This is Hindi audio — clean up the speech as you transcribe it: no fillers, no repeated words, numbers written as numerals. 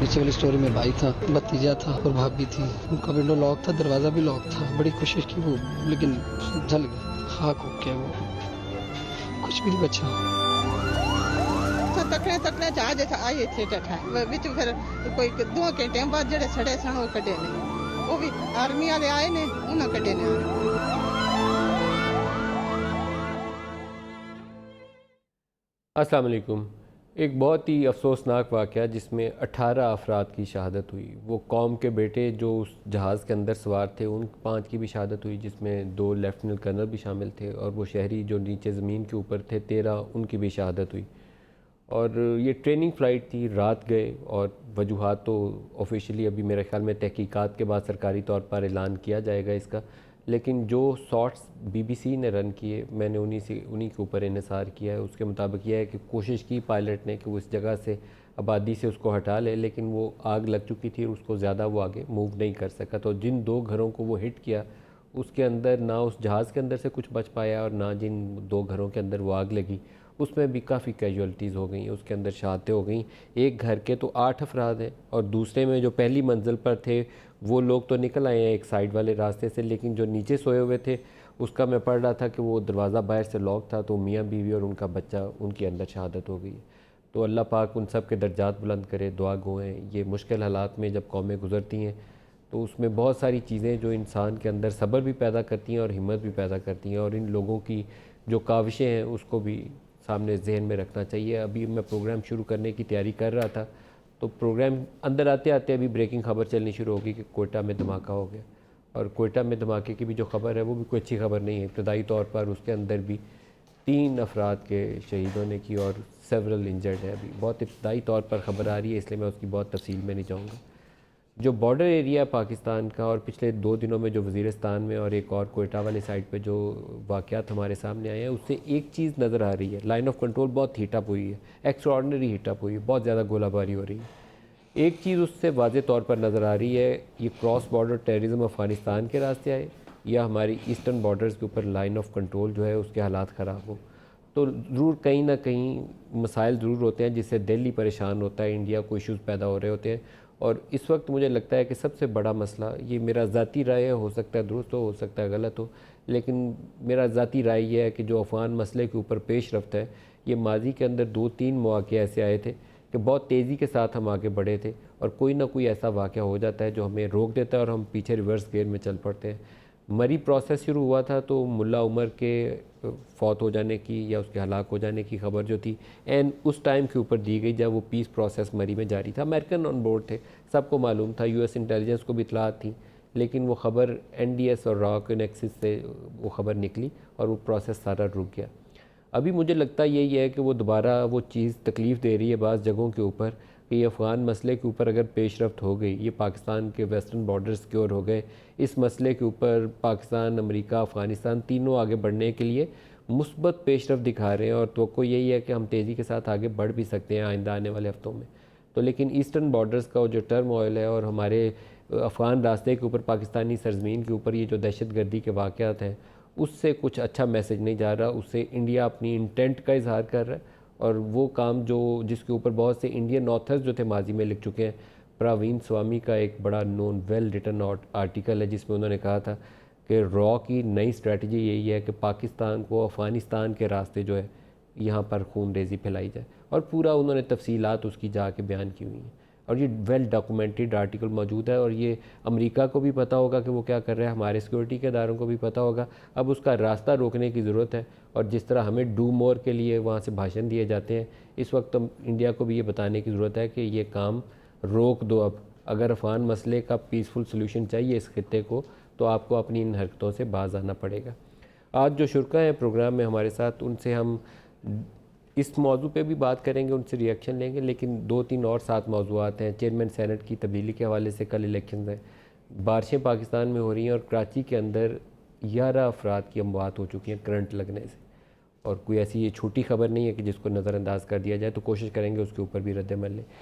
पीछे वाली स्टोरी में भाई था, भतीजा था और भाभी थी। उनका विंडो लॉक था, दरवाज़ा भी लॉक था। बड़ी कोशिश की वो, लेकिन जल गया, खाक हो गया वो, कुछ भी नहीं बचा। तकड़े तकड़े जहाज आए थे टठा विच फिर कोई 2 घंटे बाद जेड़े सड़े सन वो कड्डे ने, वो भी आर्मी वाले आए ने, उन्हें कड्डे ने। अस्सलाम वालेकुम। एक बहुत ही अफसोसनाक वाक़या जिसमें 18 अफराद की शहादत हुई। वो कौम के बेटे जो उस जहाज़ के अंदर सवार थे उन 5 की भी शहादत हुई, जिसमें 2 लेफ्टिनेंट कर्नल भी शामिल थे, और वो शहरी जो नीचे ज़मीन के ऊपर थे 13 उनकी भी शहादत हुई। और ये ट्रेनिंग फ़्लाइट थी, रात गए, और वजूहात तो ऑफिशियली अभी मेरे ख़्याल में तहकीकात के बाद सरकारी तौर पर ऐलान किया जाएगा इसका, लेकिन जो शॉट्स बीबीसी ने रन किए मैंने उन्हीं के ऊपर इन्हिसार किया है। उसके मुताबिक यह है कि कोशिश की पायलट ने कि वो इस जगह से आबादी से उसको हटा ले, लेकिन वो आग लग चुकी थी और उसको ज़्यादा वो आगे मूव नहीं कर सका। तो जिन 2 घरों को वो हिट किया उसके अंदर ना उस जहाज़ के अंदर से कुछ बच पाया, और ना जिन 2 घरों के अंदर वो आग लगी उसमें भी काफ़ी कैजुअलिटीज़ हो गई, उसके अंदर शहादतें हो गई। एक घर के तो 8 अफराद हैं, और दूसरे में जो पहली मंजिल पर थे वो लोग तो निकल आए हैं एक साइड वाले रास्ते से, लेकिन जो नीचे सोए हुए थे उसका मैं पढ़ रहा था कि वो दरवाज़ा बाहर से लॉक था, तो मियाँ बीवी और उनका बच्चा उनके अंदर शहादत हो गई। तो अल्लाह पाक उन सब के दर्जात बुलंद करे, दुआ गो हैं। ये मुश्किल हालात में जब कौमें गुज़रती हैं तो उसमें बहुत सारी चीज़ें जो इंसान के अंदर सब्र भी पैदा करती हैं और हिम्मत भी पैदा करती हैं, और इन लोगों की जो काविशें हैं उसको भी सामने जहन में रखना चाहिए। अभी मैं प्रोग्राम शुरू करने की तैयारी कर रहा था, तो प्रोग्राम अंदर आते आते अभी ब्रेकिंग खबर चलनी शुरू होगी कि कोयटा में धमाका हो गया। और कोयटा में धमाके की भी जो खबर है वो भी कोई अच्छी खबर नहीं है। इब्तदाई तौर पर उसके अंदर भी 3 अफराद के शहीद होने की और सेवरल इंजर्ड है। अभी बहुत इब्तदाई तौर पर खबर आ रही है, इसलिए मैं उसकी बहुत तफसील में नहीं जाऊँगा। जो बॉर्डर एरिया है पाकिस्तान का, और पिछले 2 दिनों में जो वज़ीरिस्तान में और एक और कोयटा वाली साइड पे जो वाक़यात हमारे सामने आए हैं, उससे एक चीज़ नज़र आ रही है, लाइन ऑफ कंट्रोल बहुत हीटअप हुई है, एक्स्ट्रॉर्डनरी हीटअप हुई है, बहुत ज़्यादा गोलाबारी हो रही है। एक चीज़ उससे वाज़े तौर पर नज़र आ रही है, ये क्रॉस बॉर्डर टेररिज्म अफ़गानिस्तान के रास्ते आए या हमारी ईस्टर्न बॉर्डर्स के ऊपर लाइन ऑफ कंट्रोल जो है उसके हालात ख़राब हो, तो ज़रूर कहीं ना कहीं मसाइल ज़रूर होते हैं जिससे दिल्ली परेशान होता है, इंडिया को इश्यूज़ पैदा हो रहे होते हैं। और इस वक्त मुझे लगता है कि सबसे बड़ा मसला, ये मेरा ज़ाती राय है, हो सकता है दुरुस्त हो सकता है गलत हो, लेकिन मेरा ज़ाती राय ये है कि जो अफ़गान मसले के ऊपर पेश रफ्त है, ये माजी के अंदर 2-3 मौक़े ऐसे आए थे कि बहुत तेज़ी के साथ हम आगे बढ़े थे, और कोई ना कोई ऐसा वाक़या हो जाता है जो हमें रोक देता है और हम पीछे रिवर्स गियर में चल पड़ते हैं। मरी प्रोसेस शुरू हुआ था तो मुल्ला उमर के फौत हो जाने की या उसके हलाक हो जाने की खबर जो थी एंड उस टाइम के ऊपर दी गई जब वो पीस प्रोसेस मरी में जारी था। अमेरिकन ऑन बोर्ड थे, सबको मालूम था, यूएस इंटेलिजेंस को भी इतलात थी, लेकिन वो ख़बर एनडीएस और रॉ नेक्सिस से वो ख़बर निकली और वो प्रोसेस सारा रुक गया। अभी मुझे लगता यही है कि वो दोबारा वो चीज़ तकलीफ़ दे रही है बाज़ जगहों के ऊपर कि ये अफ़गान मसले के ऊपर अगर पेशरफ्त हो गई, ये पाकिस्तान के वेस्टर्न बॉर्डर सिक्योर हो गए, इस मसले के ऊपर पाकिस्तान, अमेरिका, अफ़गानिस्तान तीनों आगे बढ़ने के लिए मुस्बत पेशरफ्त दिखा रहे हैं, और तो यही है कि हम तेज़ी के साथ आगे बढ़ भी सकते हैं आइंदा आने वाले हफ़्तों में। तो लेकिन ईस्टर्न बॉर्डर्स का जो टर्म ऑयल है और हमारे अफ़गान रास्ते के ऊपर, पाकिस्तानी सरज़मीन के ऊपर ये जो दहशत गर्दी के वाक़यात हैं, उससे कुछ अच्छा मैसेज नहीं जा रहा। उससे इंडिया अपनी इंटेंट का इजहार कर रहा है, और वो काम जो जिसके ऊपर बहुत से इंडियन ऑथर्स जो थे माजी में लिख चुके हैं। प्रवीण स्वामी का एक बड़ा नोन वेल रिटन आर्टिकल है जिसमें उन्होंने कहा था कि रॉ की नई स्ट्रेटजी यही है कि पाकिस्तान को अफ़गानिस्तान के रास्ते जो है यहाँ पर खून रेज़ी फैलाई जाए, और पूरा उन्होंने तफसीलात उसकी जाके बयान की हुई हैं, और ये वेल डॉक्यूमेंटेड आर्टिकल मौजूद है, और ये अमेरिका को भी पता होगा कि वो क्या कर रहा है, हमारे सिक्योरिटी के इदारों को भी पता होगा। अब उसका रास्ता रोकने की ज़रूरत है, और जिस तरह हमें डू मोर के लिए वहाँ से भाषण दिए जाते हैं, इस वक्त तो इंडिया को भी ये बताने की ज़रूरत है कि ये काम रोक दो। अब अगर अफ़गान मसले का पीसफुल सोल्यूशन चाहिए इस खित्ते को, तो आपको अपनी इन हरकतों से बाज आना पड़ेगा। आज जो शुरका हैं प्रोग्राम में हमारे साथ, उनसे हम इस मौजू पे भी बात करेंगे, उनसे रिएक्शन लेंगे, लेकिन 2-3 और 7 मौजूआत हैं। चेयरमैन सेनेट की तब्दीली के हवाले से कल इलेक्शन हैं, बारिशें पाकिस्तान में हो रही हैं, और कराची के अंदर 11 अफराद की अमवात हो चुकी हैं करंट लगने से, और कोई ऐसी ये छोटी खबर नहीं है कि जिसको नज़रअंदाज कर दिया जाए, तो कोशिश करेंगे उसके ऊपर भी रद्द अमल लें।